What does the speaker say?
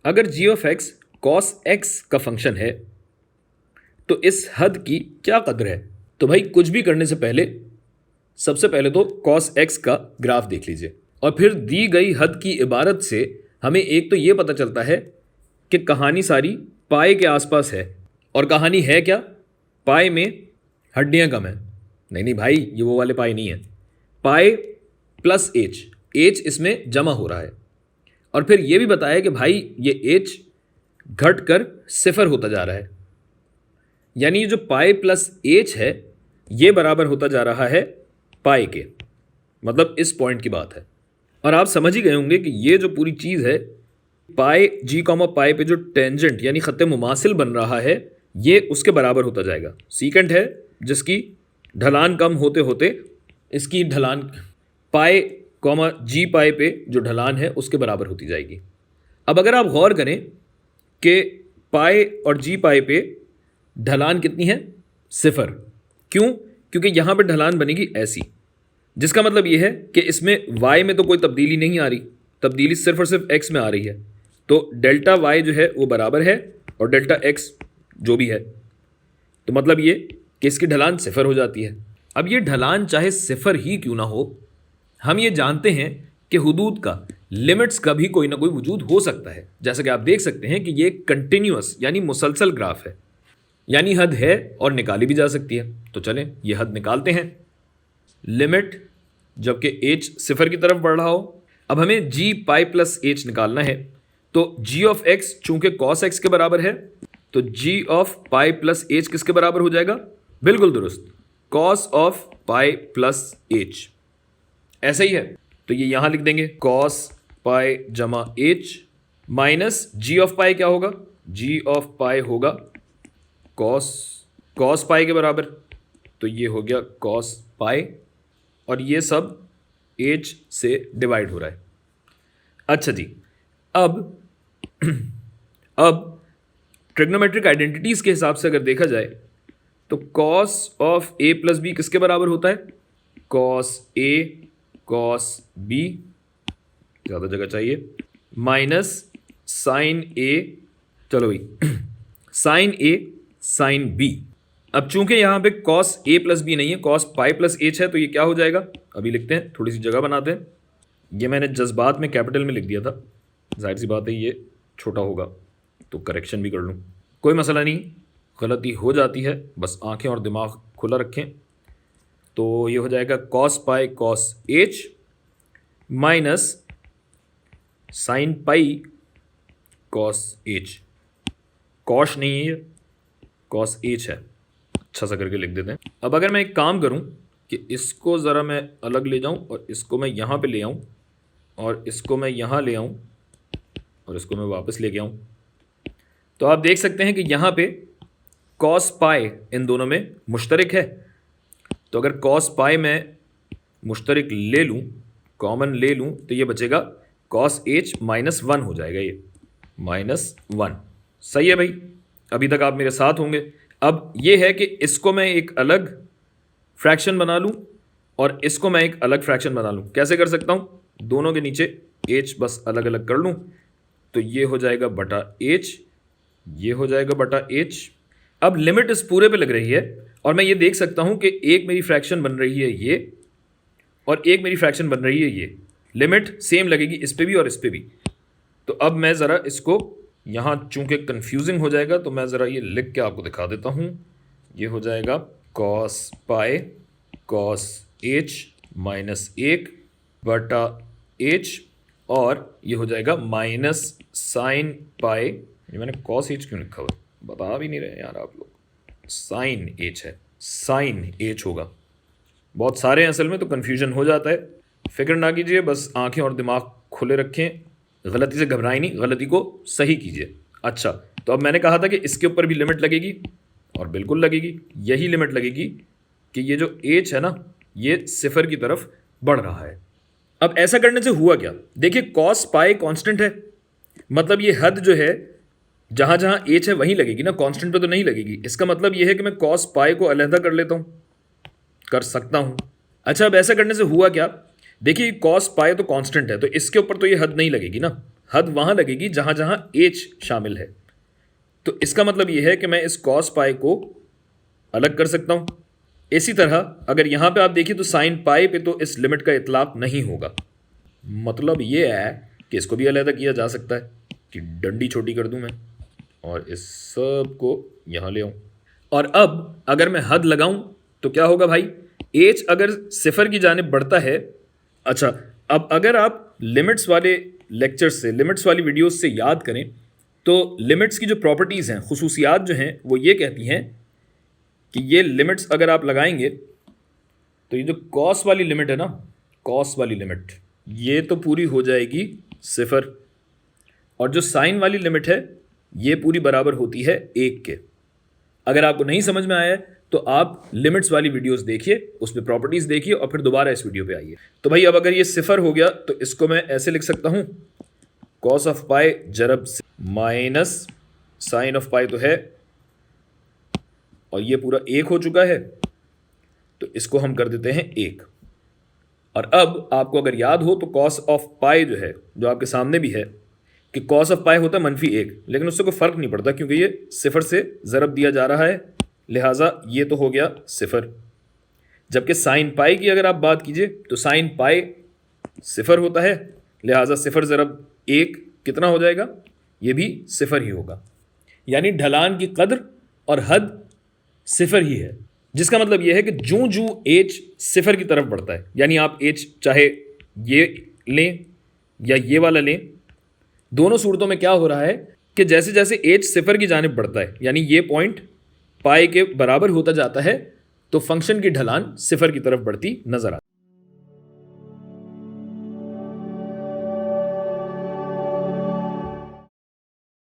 अगर जी of x cos x का function है तो इस हद की क्या कदर है? तो भाई कुछ भी करने से पहले सबसे पहले तो कॉस एक्स का ग्राफ देख लीजिए और फिर दी गई हद की इबारत से हमें एक तो ये पता चलता है कि कहानी सारी पाए के आसपास है। और कहानी है क्या? पाए में हड्डियां कम है। नहीं भाई, ये वो वाले पाए नहीं है। पाए प्लस एच, एच इसमें जमा हो रहा है। और फिर ये भी बताया कि भाई ये एच घट कर सिफर होता जा रहा है, यानी ये जो पाए प्लस एच है ये बराबर होता जा रहा है पाए के, मतलब इस पॉइंट की बात है। और आप समझ ही गए होंगे कि ये जो पूरी चीज़ है, पाए जी कॉमा पाए पे जो टेंजेंट यानी खत्ते मुमासिल बन रहा है ये उसके बराबर होता जाएगा। सीकेंट है जिसकी ढलान कम होते होते इसकी ढलान पाए कॉमा जी पाए पे जो ढलान है उसके बराबर होती जाएगी। अब अगर आप गौर करें कि पाए और जी पाए पे ढलान कितनी है? सिफर। क्यों? क्योंकि यहां पर ढलान बनेगी ऐसी, जिसका मतलब यह है कि इसमें y में तो कोई तब्दीली नहीं आ रही, तब्दीली सिर्फ और सिर्फ x में आ रही है। तो डेल्टा y जो है वो बराबर है और डेल्टा x जो भी है, तो मतलब ये कि इसकी ढलान सिफर हो जाती है। अब ये ढलान चाहे सिफर ही क्यों ना हो, हम ये जानते हैं कि हुदूद का, लिमिट्स का भी कोई ना कोई वजूद हो सकता है। जैसा कि आप देख सकते हैं कि ये कंटिन्यूअस यानी मुसलसल ग्राफ है, यानी हद है और निकाली भी जा सकती है। तो चलें ये हद निकालते हैं। लिमिट जबकि एच सिफर की तरफ बढ़ रहा हो। अब हमें जी पाई प्लस एच निकालना है, तो जी ऑफ एक्स चूंकि कॉस एक्स के बराबर है तो जी ऑफ पाई प्लस एच किसके बराबर हो जाएगा? बिल्कुल दुरुस्त, cos of pi plus H. ऐसा ही है तो ये यहां लिख देंगे कॉस पाई जमा एच माइनस जी ऑफ पाई क्या होगा? जी ऑफ पाई होगा कॉस पाई के बराबर, तो ये हो गया कॉस पाई और ये सब एच से डिवाइड हो रहा है। अच्छा जी, अब अब ट्रिग्नोमेट्रिक आइडेंटिटीज के हिसाब से अगर देखा जाए तो cos of A plus B किसके बराबर होता है? कॉस ए कॉस बी, ज़्यादा जगह चाहिए, माइनस साइन ए, चलो भाई साइन ए साइन बी। अब चूंकि यहाँ पे कॉस ए प्लस बी नहीं है, कॉस पाई प्लस एच है, तो ये क्या हो जाएगा? अभी लिखते हैं, थोड़ी सी जगह बनाते हैं। ये मैंने जज्बात में कैपिटल में लिख दिया था, जाहिर सी बात है ये छोटा होगा तो करेक्शन भी कर लूँ, कोई मसला नहीं, गलती हो जाती है, बस आंखें और दिमाग खुला रखें। तो ये हो जाएगा cos pi cos H minus sine pi cos H. Cosh नहीं है ये, कॉस एच है, अच्छा सा करके लिख देते हैं। अब अगर मैं एक काम करूं कि इसको ज़रा मैं अलग ले जाऊं और इसको मैं यहाँ पे ले आऊं और इसको मैं यहाँ ले आऊं और इसको मैं वापस लेके आऊं, तो आप देख सकते हैं कि यहाँ पे कॉस पाई इन दोनों में मुश्तरक है। तो अगर कॉस पाई मैं मुश्तरक ले लूँ, कॉमन ले लूँ, तो ये बचेगा कॉस एच माइनस वन हो जाएगा, ये माइनस वन। सही है भाई, अभी तक आप मेरे साथ होंगे। अब ये है कि इसको मैं एक अलग फ्रैक्शन बना लूँ और इसको मैं एक अलग फ्रैक्शन बना लूँ। कैसे कर सकता हूँ? दोनों के नीचे एच बस अलग अलग कर लूँ, तो ये हो जाएगा बटा एच, ये हो जाएगा बटा एच। अब लिमिट इस पूरे पे लग रही है और मैं ये देख सकता हूँ कि एक मेरी फ्रैक्शन बन रही है ये और एक मेरी फ्रैक्शन बन रही है ये। लिमिट सेम लगेगी इस पे भी और इस पे भी। तो अब मैं ज़रा इसको यहाँ चूंकि कंफ्यूजिंग हो जाएगा तो मैं ज़रा ये लिख के आपको दिखा देता हूँ। ये हो जाएगा cos pi cos H minus एक बटा एच और ये हो जाएगा माइनस साइन पाई। ये मैंने कॉस एच क्यों लिखा हुआ बता भी नहीं रहे यार आप लोग, साइन एच है, साइन एच होगा। बहुत सारे हैं असल में तो कन्फ्यूजन हो जाता है, फिक्र ना कीजिए, बस आंखें और दिमाग खुले रखें, गलती से घबराएं नहीं, गलती को सही कीजिए। अच्छा, तो अब मैंने कहा था कि इसके ऊपर भी लिमिट लगेगी और बिल्कुल लगेगी, यही लिमिट लगेगी कि ये जो एच है ना ये सिफर की तरफ बढ़ रहा है। अब ऐसा करने से हुआ क्या? देखिए कॉस पाई कांस्टेंट है, मतलब ये हद जो है जहां जहां एच है वहीं लगेगी ना, कांस्टेंट पे तो नहीं लगेगी। इसका मतलब ये है कि मैं कॉस पाई को अलहदा कर लेता हूं, कर सकता हूं। अच्छा, अब ऐसा करने से हुआ क्या? देखिए कॉस पाई तो कांस्टेंट है तो इसके ऊपर तो ये हद नहीं लगेगी ना, हद वहाँ लगेगी जहाँ जहाँ एच शामिल है। तो इसका मतलब ये है कि मैं इस कॉस पाई को अलग कर सकता हूँ। इसी तरह अगर यहाँ पे आप देखिए तो साइन पाई पे तो इस लिमिट का इतलाक नहीं होगा। मतलब ये है कि इसको भी अलग किया जा सकता है कि डंडी छोटी कर दूँ मैं और इस सब को यहाँ ले आऊँ। और अब अगर मैं हद लगाऊँ तो क्या होगा भाई, एच अगर सिफर की जानिब बढ़ता है। अच्छा, अब अगर आप लिमिट्स वाले लेक्चर्स से, लिमिट्स वाली वीडियोस से याद करें तो लिमिट्स की जो प्रॉपर्टीज़ हैं, खुसूसियात जो हैं, वो ये कहती हैं कि ये लिमिट्स अगर आप लगाएंगे तो ये जो कॉस वाली लिमिट है ना, कॉस वाली लिमिट, ये तो पूरी हो जाएगी सिफर, और जो साइन वाली लिमिट है ये पूरी बराबर होती है 1 के। अगर आपको नहीं समझ में आया है तो आप लिमिट्स वाली वीडियोस देखिए, उसमें प्रॉपर्टीज़ देखिए और फिर दोबारा इस वीडियो पे आइए। तो भाई अब अगर ये सिफर हो गया तो इसको मैं ऐसे लिख सकता हूँ, कॉस ऑफ पाई जरब से माइनस साइन ऑफ पाई तो है, और ये पूरा 1 हो चुका है, तो इसको हम कर देते हैं 1। और अब आपको अगर याद हो तो कॉस ऑफ पाई जो है, जो आपके सामने भी है कि कॉस ऑफ पाई होता है -1, लेकिन उससे कोई फ़र्क नहीं पड़ता क्योंकि ये सिफर से ज़रब दिया जा रहा है, लिहाजा ये तो हो गया सिफर। जबकि साइन पाई की अगर आप बात कीजिए तो साइन पाई सिफर होता है, लिहाजा सिफर ज़रब 1 कितना हो जाएगा, ये भी सिफर ही होगा। यानी ढलान की कद्र और हद सिफर ही है, जिसका मतलब यह है कि जूं जूं एच सिफर की तरफ बढ़ता है, यानी आप एच चाहे ये लें या ये वाला लें, दोनों सूरतों में क्या हो रहा है कि जैसे जैसे एच सिफर की जानिब बढ़ता है, यानी ये पॉइंट पाई के बराबर होता जाता है, तो फंक्शन की ढलान सिफर की तरफ बढ़ती नजर आती है।